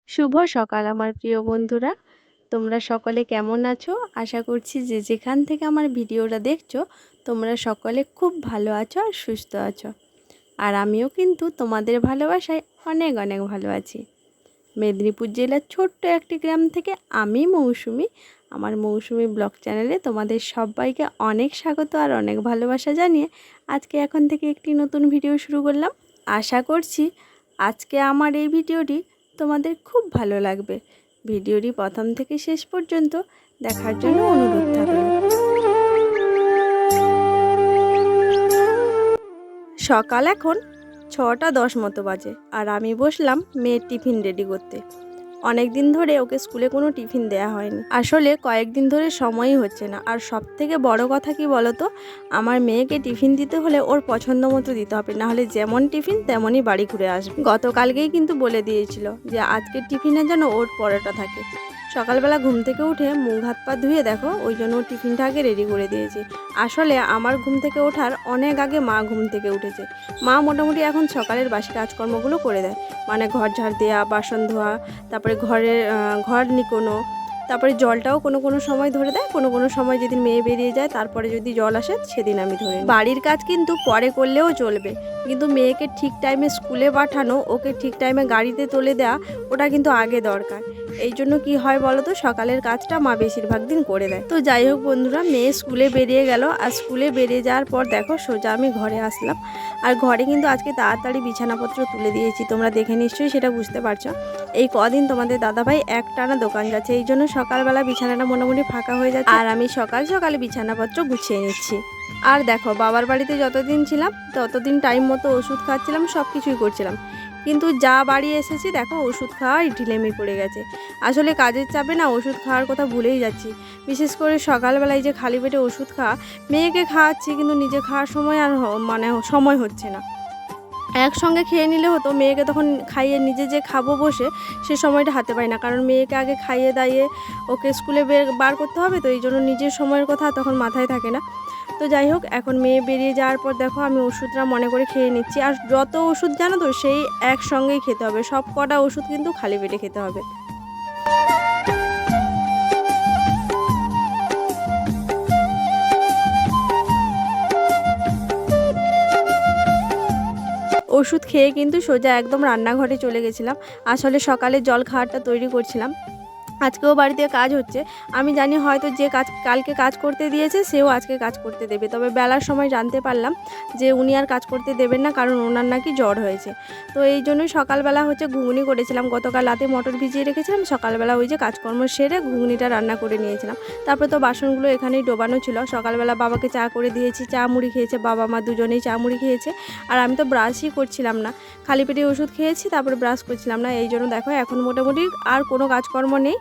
শুভ সকাল আমার প্রিয় বন্ধুরা। তোমরা সকলে কেমন আছো? আশা করছি যে যেখান থেকে আমার ভিডিওটা দেখছো তোমরা সকলে খুব ভালো আছো আর সুস্থ আছো। আর আমিও কিন্তু তোমাদের ভালোবাসায় অনেক অনেক ভালো আছি। মেদিনীপুর জেলার ছোট্ট একটি গ্রাম থেকে আমি মৌসুমি, আমার মৌসুমি ব্লগ চ্যানেলে তোমাদের সবাইকে অনেক স্বাগত আর অনেক ভালোবাসা জানিয়ে আজকে এখন থেকে একটি নতুন ভিডিও শুরু করলাম। আশা করছি আজকে আমার এই ভিডিওটি তোমাদের খুব ভালো লাগবে। ভিডিওটি প্রথম থেকে শেষ পর্যন্ত দেখার জন্য অনুরোধ থাকলো। সকাল এখন 6:10 মতো বাজে আর আমি বসলাম মেয়ের টিফিন রেডি করতে। অনেক দিন ধরে ওকে স্কুলে কোনো টিফিন দেয়া হয়নি, আসলে কয়েকদিন ধরে সময়ই হচ্ছে না। আর সব থেকে বড় কথা কি বলতো, আমার মেয়েকে টিফিন দিতে হলে ওর পছন্দ মতো দিতে হবে, নাহলে যেমন টিফিন তেমনই বাড়ি ঘুরে আসবে। গতকালকেই কিন্তু বলে দিয়েছিল যে আজকের টিফিনে যেন ওর পরোটা থাকে। সকালবেলা ঘুম থেকে উঠে মুখ হাত পা ধুয়ে দেখো ওই জন্য টিফিনটা আগে রেডি করে দিয়েছি। আসলে আমার ঘুম থেকে ওঠার অনেক আগে মা ঘুম থেকে উঠেছে। মা মোটামুটি এখন সকালের বাসি কাজকর্মগুলো করে দেয়, মানে ঘর ঝাড় দেওয়া, বাসন ধোয়া, তারপরে ঘর নিকোনো, তারপরে জলটাও কোনো কোনো সময় ধরে দেয়, কোনো কোনো সময় যেদিন মেয়ে বেরিয়ে যায় তারপরে যদি জল আসে সেদিন আমি ধরে। বাড়ির কাজ কিন্তু পরে করলেও চলবে, কিন্তু মেয়েকে ঠিক টাইমে স্কুলে পাঠানো, ওকে ঠিক টাইমে গাড়িতে তুলে দেওয়া, ওটা কিন্তু আগে দরকার। এই জন্য কি হয় বলো তো, সকালের কাজটা মা বেশিরভাগ দিন করে দেয়। তো যাই হোক বন্ধুরা, মেয়ে স্কুলে বেরিয়ে গেল আর স্কুলে বেরিয়ে যাওয়ার পর দেখো সোজা আমি ঘরে আসলাম। আর ঘরে কিন্তু আজকে তাড়াতাড়ি বিছানাপত্র তুলে দিয়েছি, তোমরা দেখে নিশ্চয়ই সেটা বুঝতে পারছো। এই কদিন তোমাদের দাদাভাই একটানা দোকান যাচ্ছে, এই জন্য সকালবেলা বিছানাটা মোটামুটি ফাঁকা হয়ে যাচ্ছে আর আমি সকাল সকালে বিছানাপত্র গুছিয়ে নিচ্ছি। আর দেখো বাবার বাড়িতে যতদিন ছিলাম ততদিন টাইম মতো ওষুধ খাচ্ছিলাম, সব কিছুই করছিলাম, কিন্তু যা বাড়ি এসেছি দেখো ওষুধ খাওয়া ঢিলেমি পড়ে গেছে। আসলে কাজের চাপে না ওষুধ খাওয়ার কথা ভুলেই যাচ্ছি, বিশেষ করে সকালবেলায় যে খালি পেটে ওষুধ খাওয়া। মেয়েকে খাওয়াচ্ছি কিন্তু নিজে খাওয়ার সময় আর সময় হচ্ছে না। একসঙ্গে খেয়ে নিলে হতো, মেয়েকে তখন খাইয়ে নিজে যে খাবো বসে সে সময়টা হাতে পাই না, কারণ মেয়েকে আগে খাইয়ে দাইয়ে ওকে স্কুলে বার করতে হবে, তো এই জন্য নিজের সময়ের কথা তখন মাথায় থাকে না। তো যাই হোক, এখন মেয়ে বেরিয়ে যাওয়ার পর দেখো আমি ওষুধটা মনে করে খেয়ে নিচ্ছি। আর যত ওষুধ জানো তো সেই একসঙ্গেই খেতে হবে, সব কটা ওষুধ কিন্তু খালি পেটে খেতে হবে। ওষুধ খেয়ে কিন্তু সোজা একদম রান্নাঘরে চলে গেছিলাম। আসলে সকালে জল খাবারটা তৈরি করছিলাম। আজকেও বাড়িতে কাজ হচ্ছে, আমি জানি হয়তো যে কালকে কাজ করতে দিয়েছে সেও আজকে কাজ করতে দেবে, তবে বেলার সময় জানতে পারলাম যে উনি আর কাজ করতে দেবেন না, কারণ ওনার নাকি জ্বর হয়েছে। তো এই জন্যই সকালবেলা ঘুগনি করেছিলাম, গতকাল রাতে মটর ভিজিয়ে রেখেছিলাম, সকালবেলা ওই যে কাজকর্ম সেরে ঘুগনিটা রান্না করে নিয়েছিলাম। তারপরে তো বাসনগুলো এখানেই ডোবানো ছিল। সকালবেলা বাবাকে চা করে দিয়েছি, চা মুড়ি খেয়েছে, বাবা মা দুজনেই চা মুড়ি খেয়েছে। আর আমি তো ব্রাশই করছিলাম না, খালি পেটে ওষুধ খেয়েছি, তারপরে ব্রাশ করছিলাম না। এই জন্য দেখো এখন মোটামুটি আর কোনো কাজকর্ম নেই,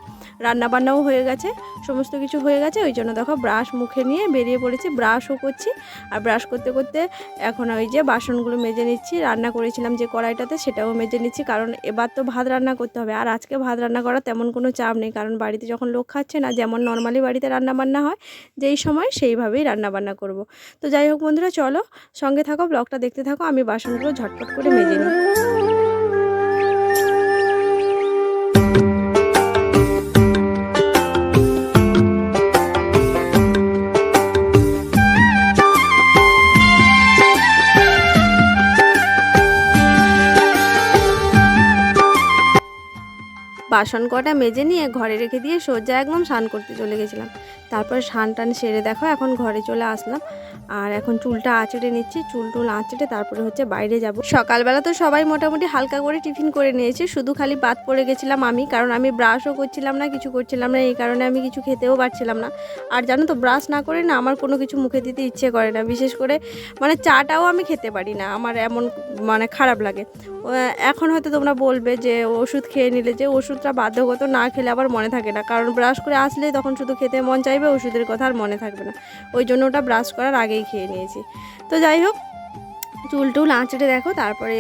রান্নাবান্নাও হয়ে গেছে, সমস্ত কিছু হয়ে গেছে। ওই জন্য দেখো ব্রাশ মুখে নিয়ে বেরিয়ে পড়েছি, ব্রাশও করছি। আর ব্রাশ করতে করতে এখন ওই যে বাসনগুলো মেজে নিচ্ছি, রান্না করেছিলাম যে কড়াইটাতে সেটাও মেজে নিচ্ছি, কারণ এবার তো ভাত রান্না করতে হবে। আর আজকে ভাত রান্না করা তেমন কোনো চাপ নেই, কারণ বাড়িতে যখন লোক খাচ্ছে না, যেমন নর্মালি বাড়িতে রান্নাবান্না হয় যেই সময় সেইভাবেই রান্নাবান্না করব। তো যাই হোক বন্ধুরা, চলো সঙ্গে থাকো, ব্লগটা দেখতে থাকো, আমি বাসনগুলো ঝটপট করে মেজে নিই। বাসন কটা মেজে নিয়ে ঘরে রেখে দিয়ে সোজা একদম স্নান করতে চলে গেছিলাম। তারপর স্নান টান সেরে দেখো এখন ঘরে চলে আসলাম। আর এখন চুলটা আঁচড়ে নিচ্ছি, চুল আঁচড়ে তারপরে বাইরে যাব। সকালবেলা তো সবাই মোটামুটি হালকা করে টিফিন করে নিয়েছি, শুধু খালি বাদ পড়ে গেছিলাম আমি, কারণ আমি ব্রাশও করছিলাম না, কিছু করছিলাম না, এই কারণে আমি কিছু খেতেও পারছিলাম না। আর জানো তো ব্রাশ না করে না আমার কোনো কিছু মুখে দিতে ইচ্ছে করে না, বিশেষ করে চাটাও আমি খেতে পারি না, আমার এমন খারাপ লাগে। এখন হয়তো তোমরা বলবে যে ওষুধ খেয়ে নিলে, যে ওষুধটা বাধ্যগত না খেলে আবার মনে থাকে না, কারণ ব্রাশ করে আসলেই তখন শুধু খেতে মন চাইবে, ওষুধের কথা আর মনে থাকবে না। ওই জন্য ওটা ব্রাশ করার আগেই খেয়ে নিয়েছি। তো যাই হোক, চুল টুল আঁচড়ে দেখো তারপরে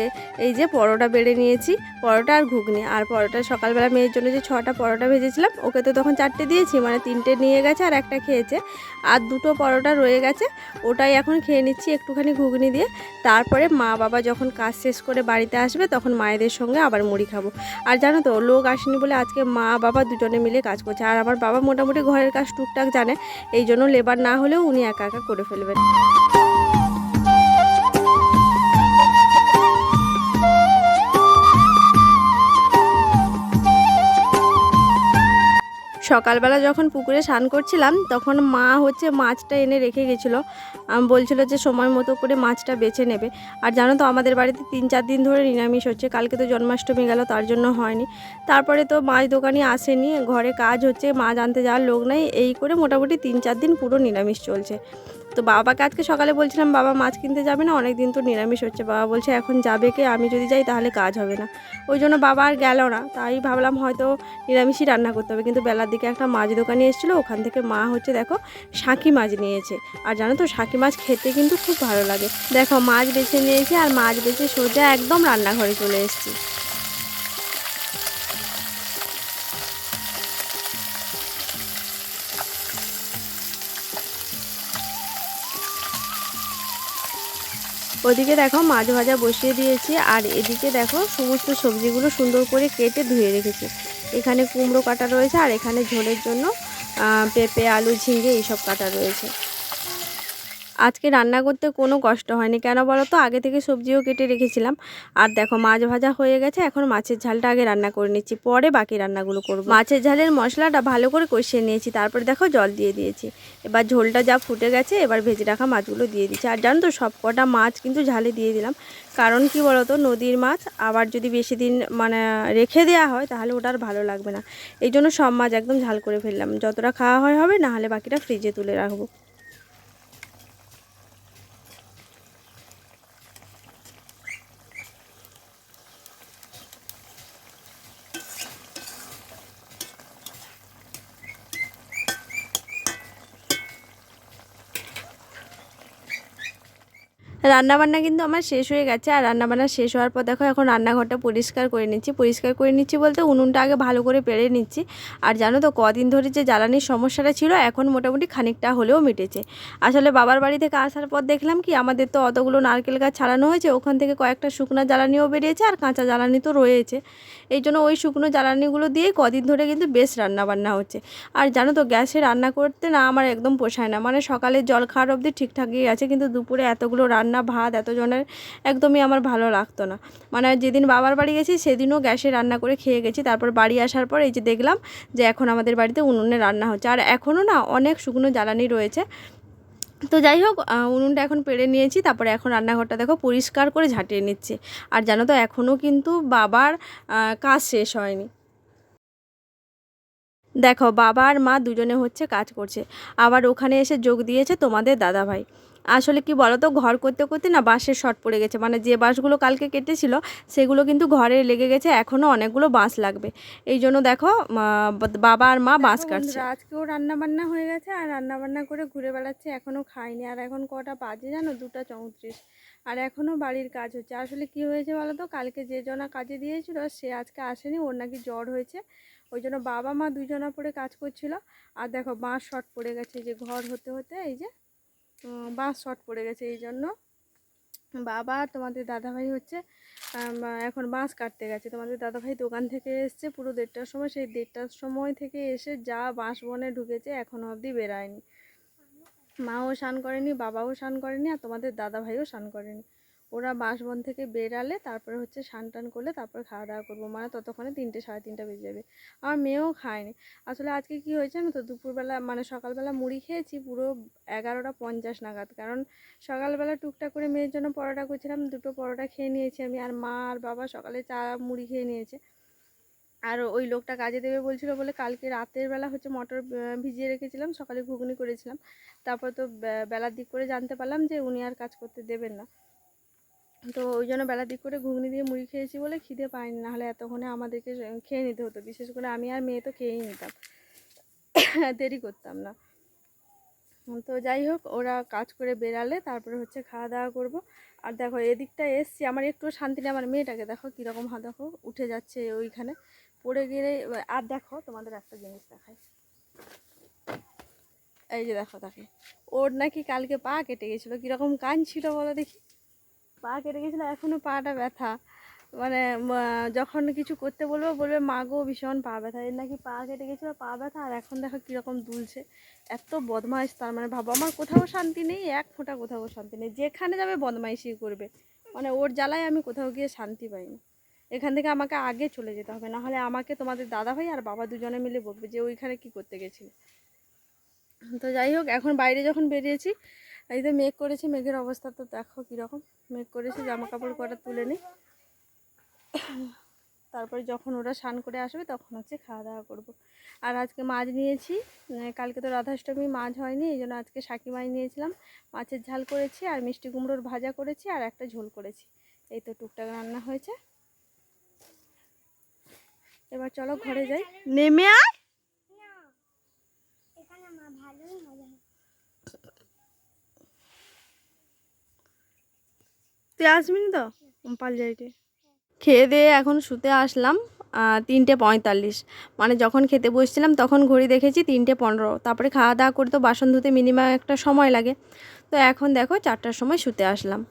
এই যে পরোটা বেড়ে নিয়েছি, পরোটা আর ঘুগনি। আর পরোটা সকালবেলা মেয়ের জন্য যে 6টা পরোটা ভেজেছিলাম, ওকে তো তখন 4টে দিয়েছি, মানে 3টে নিয়ে গেছে আর একটা খেয়েছে, আর 2টো পরোটা রয়ে গেছে, ওটাই এখন খেয়ে নিচ্ছি একটুখানি ঘুগনি দিয়ে। তারপরে মা বাবা যখন কাজ শেষ করে বাড়িতে আসবে তখন মায়েদের সঙ্গে আবার মুড়ি খাবো। আর জানো তো লোক আসেনি বলে আজকে মা বাবা দুজনে মিলে কাজ করছে, আর আমার বাবা মোটামুটি ঘরের কাজ টুকটাক জানে, এই জন্য লেবার না হলেও উনি একা একা করে ফেলবেন। সকালবেলা যখন পুকুরে স্নান করছিলাম তখন মা মাছটা এনে রেখে গেছিলো, বলছিল যে সময় মতো করে মাছটা বেছে নেবে। আর জানো তো আমাদের বাড়িতে 3-4 দিন ধরে নিরামিষ হচ্ছে, কালকে তো জন্মাষ্টমী গেল তার জন্য হয়নি। তারপরে তো মাছ দোকানি আসেনি, ঘরে কাজ হচ্ছে, মাছ আনতে যাওয়ার লোক নেই, এই করে মোটামুটি 3-4 দিন পুরো নিরামিষ চলছে। তো বাবাকে আজকে সকালে বলছিলাম বাবা মাছ কিনতে যাবে না, অনেক দিন তো নিরামিষ হচ্ছে। বাবা বলছে এখন যাবে কে, আমি যদি যাই তাহলে কাজ হবে না, ওই জন্য বাবা আর গেল না। তাই ভাবলাম হয়তো নিরামিষই রান্না করতে হবে। কিন্তু বেলার দিকে একটা মাছ দোকানে এসেছিলো, ওখান থেকে মা দেখো শাঁকি মাছ নিয়েছে। আর জানো তো শাঁকি মাছ খেতে কিন্তু খুব ভালো লাগে। দেখো মাছ বেছে নিয়েছি, আর মাছ বেছে সোজা একদম রান্নাঘরে চলে এসেছি। ওদিকে দেখো মাছ ভাজা বসিয়ে দিয়েছি, আর এদিকে দেখো সমস্ত সবজিগুলো সুন্দর করে কেটে ধুয়ে রেখেছি। এখানে কুমড়ো কাটা রয়েছে, আর এখানে ঝোলের জন্য পেঁপে আলু ঝিঙে এইসব কাটা রয়েছে। আজকে রান্না করতে কোনো কষ্ট হয়নি, কেন বলো তো আগে থেকে সবজিও কেটে রেখেছিলাম। আর দেখো মাছ ভাজা হয়ে গেছে, এখন মাছের ঝালটা আগে রান্না করে নিচ্ছি, পরে বাকি রান্নাগুলো করব। মাছের ঝালের মশলাটা ভালো করে কষিয়ে নিয়েছি, তারপরে দেখো জল দিয়ে দিয়েছি। এবার ঝোলটা যা ফুটে গেছে, এবার ভেজে রাখা মাছগুলো দিয়ে দিচ্ছি। আর জানো তো সব কটা মাছ কিন্তু ঝালে দিয়ে দিলাম, কারণ কি বলো তো নদীর মাছ আবার যদি বেশি দিন মানে রেখে দেওয়া হয় তাহলে ওটা আর ভালো লাগবে না, এই জন্য সব মাছ একদম ঝাল করে ফেললাম। যতটা খাওয়া হয় হবে, না হলে বাকিটা ফ্রিজে তুলে রাখবো। রান্নাবান্না কিন্তু আমার শেষ হয়ে গেছে, আর রান্নাবান্না শেষ হওয়ার পর দেখো এখন রান্নাঘরটা পরিষ্কার করে নিচ্ছি। পরিষ্কার করে নিচ্ছি বলতে উনুনটা আগে ভালো করে পেরে নিচ্ছি। আর জানো তো কদিন ধরে যে জ্বালানির সমস্যাটা ছিল, এখন মোটামুটি খানিকটা হলেও মিটেছে। আসলে বাবার বাড়ি থেকে আসার পর দেখলাম কি আমাদের তো অতগুলো নারকেল গাছ ছাড়ানো হয়েছে, ওখান থেকে কয়েকটা শুকনো জ্বালানিও বেরিয়েছে, আর কাঁচা জ্বালানি তো রয়েছে। এই জন্য ওই শুকনো জ্বালানিগুলো দিয়ে কদিন ধরে কিন্তু বেশ রান্নাবান্না হচ্ছে। আর জানো তো গ্যাসে রান্না করতে না আমার একদম পোষায় না, মানে সকালে জল খাওয়ার অবধি ঠিকঠাকই আছে, কিন্তু দুপুরে এতগুলো রান্না ভাত এতজনের একদমই আমার ভালো লাগতো না। মানে যেদিন বাবার বাড়ি গেছি সেদিনও গ্যাসে রান্না করে খেয়ে গেছি, তারপর বাড়ি আসার পর এই যে দেখলাম যে এখন আমাদের বাড়িতে উনুনে রান্না হচ্ছে, আর এখনও না অনেক শুকনো জ্বালানি রয়েছে। তো যাই হোক উনুনটা এখন পেরে নিয়েছি, তারপরে এখন রান্নাঘরটা দেখো পরিষ্কার করে ঝাঁটিয়ে নিচ্ছে। আর জানো তো এখনও কিন্তু বাবার কাজ শেষ হয়নি। দেখো বাবা আর মা দুজনে কাজ করছে, আবার ওখানে এসে যোগ দিয়েছে তোমাদের দাদাভাই। আসলে কি বলো তো ঘর করতে করতে না বাঁশের শর্ট পড়ে গেছে, মানে যে বাঁশগুলো কালকে কেটেছিল সেগুলো কিন্তু ঘরে লেগে গেছে, এখনও অনেকগুলো বাঁশ লাগবে। এই জন্য দেখো বাবা আর মা বাঁশ কাটছে। আজকেও রান্না বান্না হয়ে গেছে, আর রান্না বান্না করে ঘুরে বেড়াচ্ছে, এখনও খাইনি। আর এখন কটা বাজে জানো, 2টা 34, আর এখনও বাড়ির কাজ হচ্ছে। আসলে কি হয়েছে বলো তো, কালকে যে জনা কাজে দিয়েছিল সে আজকে আসেনি, ওর নাকি জ্বর হয়েছে, ওই জন্য বাবা মা দুজনা পড়ে কাজ করছিল। আর দেখো বাঁশ শর্ট পড়ে গেছে, এই যে ঘর হতে হতে এই যে বাঁশ শর্ট পড়ে গেছে, এই জন্য বাবা আর তোমাদের দাদাভাই এখন বাঁশ কাটতে গেছে। তোমাদের দাদাভাই দোকান থেকে এসছে পুরো 1:30টার সময়, সেই 1:30টার সময় থেকে এসে যা বাঁশ বনে ঢুকেছে এখনও অবধি বেরায়নি। মাও স্নান করেনি, বাবাও স্নান করেনি, আর তোমাদের দাদাভাইও স্নান করেনি। ওরা বাঁশবন থেকে বেরালে তারপরে স্নান টান করলে তারপর খাওয়া দাওয়া করবো, মানে ততক্ষণে 3টে 3:30 বেজে যাবে। আমার মেয়েও খায়নি। আসলে আজকে কি হয়েছে না তো, দুপুরবেলা মানে সকালবেলা মুড়ি খেয়েছি পুরো 11টা 50 নাগাদ, কারণ সকালবেলা টুকটাক করে মেয়ের জন্য পরোটা করছিলাম, 2টো পরোটা খেয়ে নিয়েছি আমি, আর মা আর বাবা সকালে চা মুড়ি খেয়ে নিয়েছে। আর ওই লোকটা কাজে দেবে বলছিল বলে কালকে রাতের বেলা মটর ভিজিয়ে রেখেছিলাম, সকালে ঘুগনি করেছিলাম। তারপর তো বেলার দিক করে জানতে পারলাম যে উনি আর কাজ করতে দেবেন না, তো ওই জন্য বেলার দিক করে ঘুগনি দিয়ে মুড়ি খেয়েছি বলে খিদে পাইনি, নাহলে এতক্ষণে আমাদেরকে খেয়ে নিতে হতো। বিশেষ করে আমি আর মেয়ে তো খেয়েই নিতাম, দেরি করতাম না। তো যাই হোক, ওরা কাজ করে বেরালে তারপরে হচ্ছে খাওয়া দাওয়া করবো। আর দেখো এদিকটা এসছি, আমার একটু শান্তি নেই। আমার মেয়েটাকে দেখো কীরকম দেখো উঠে যাচ্ছে ওইখানে পড়ে গেলে। আর দেখো তোমাদের একটা জিনিস দেখাই, এই যে দেখো তাকে, ওর নাকি কালকে পা কেটে গেছিলো। কীরকম কাঁদছিল বলো দেখি। পা কেটে গেছিলো, এখনও পাটা ব্যথা। মানে যখন কিছু করতে বলবো বলবে মা গো ভীষণ পা ব্যথা। এর নাকি পা কেটে গেছিলো, পা ব্যথা, আর এখন দেখো কীরকম দুলছে। এত বদমাইশ তার, মানে ভাবো আমার কোথাও শান্তি নেই, এক ফোঁটা কোথাও শান্তি নেই। যেখানে যাবে বদমাইশি করবে, মানে ওর জ্বালায় আমি কোথাও গিয়ে শান্তি পাইনি। এখান থেকে আমাকে আগে চলে যেতে হবে, নাহলে আমাকে তোমাদের দাদাভাই আর বাবা দুজনে মিলে বকবে যে ওইখানে কি করতে গেছিলে। তো যাই হোক, এখন বাইরে যখন বেরিয়েছি, এই তো মেঘ করেছি, মেঘের অবস্থা তো দেখো কীরকম। মেঘ করেছি, জামা কাপড় কটা তুলে নিই, তারপরে যখন ওরা স্নান করে আসবে তখন হচ্ছে খাওয়া দাওয়া করবো। আর আজকে মাছ নিয়েছি, কালকে তো রাধাষ্টমী, মাছ হয়নি, এই জন্য আজকে শাকি মাছ নিয়েছিলাম। মাছের ঝাল করেছি, আর মিষ্টি কুমড়োর ভাজা করেছি, আর একটা ঝোল করেছি। এই তো টুকটাক রান্না হয়েছে। এবার চলো ঘরে যাই। নেমে আয়, তুই আসবি না তো পালজাইটে। খেয়ে দিয়ে এখন শুতে আসলাম 3:45, মানে যখন খেতে বসছিলাম তখন ঘড়ি দেখেছি 3:15। তারপরে খাওয়া দাওয়া করে তো বাসন ধুতে মিনিমাম একটা সময় লাগে। তো এখন দেখো 4টার সময় শুতে আসলাম।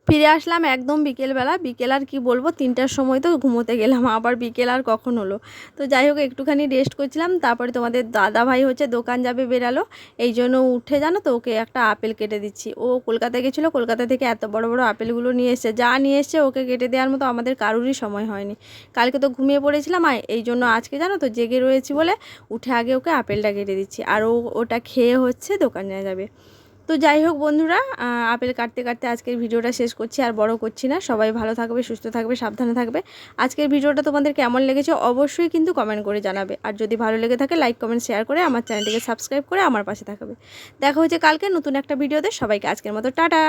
ফিরে আসলাম একদম বিকেলবেলা। বিকেল আর কি বলবো, 3টার সময় তো ঘুমোতে গেলাম, আবার বিকেল আর কখন হলো। তো যাই হোক, একটুখানি রেস্ট করছিলাম। তারপরে তোমাদের দাদা ভাই হচ্ছে দোকান যাবে, বেরালো, এই জন্য উঠে জানো তো ওকে একটা আপেল কেটে দিচ্ছি। ও কলকাতায় গেছিলো, কলকাতা থেকে এত বড় বড় আপেলগুলো নিয়ে এসছে। যা নিয়ে এসছে ওকে কেটে দেওয়ার মতো আমাদের কারোরই সময় হয়নি। কালকে তো ঘুমিয়ে পড়েছিলাম, আর এই জন্য আজকে জানো তো জেগে রয়েছি বলে উঠে আগে ওকে আপেলটা কেটে দিচ্ছি। আর ওটা খেয়ে হচ্ছে দোকানে যাবে। তো যাই হোক বন্ধুরা, আপেল কাটতে কাটতে আজকের ভিডিওটা শেষ করছি, আর বড় করছি না। সবাই ভালো থাকবে, সুস্থ থাকবে, সাবধানে থাকবে। আজকের ভিডিওটা তোমাদের কেমন লেগেছে অবশ্যই কিন্তু কমেন্ট করে জানাবে। আর যদি ভালো লেগে থাকে লাইক কমেন্ট শেয়ার করে আমার চ্যানেলটিকে সাবস্ক্রাইব করে আমার পাশে থাকবে। দেখা হচ্ছে কালকে নতুন একটা ভিডিওতে। সবাইকে আজকের মতো টাটা।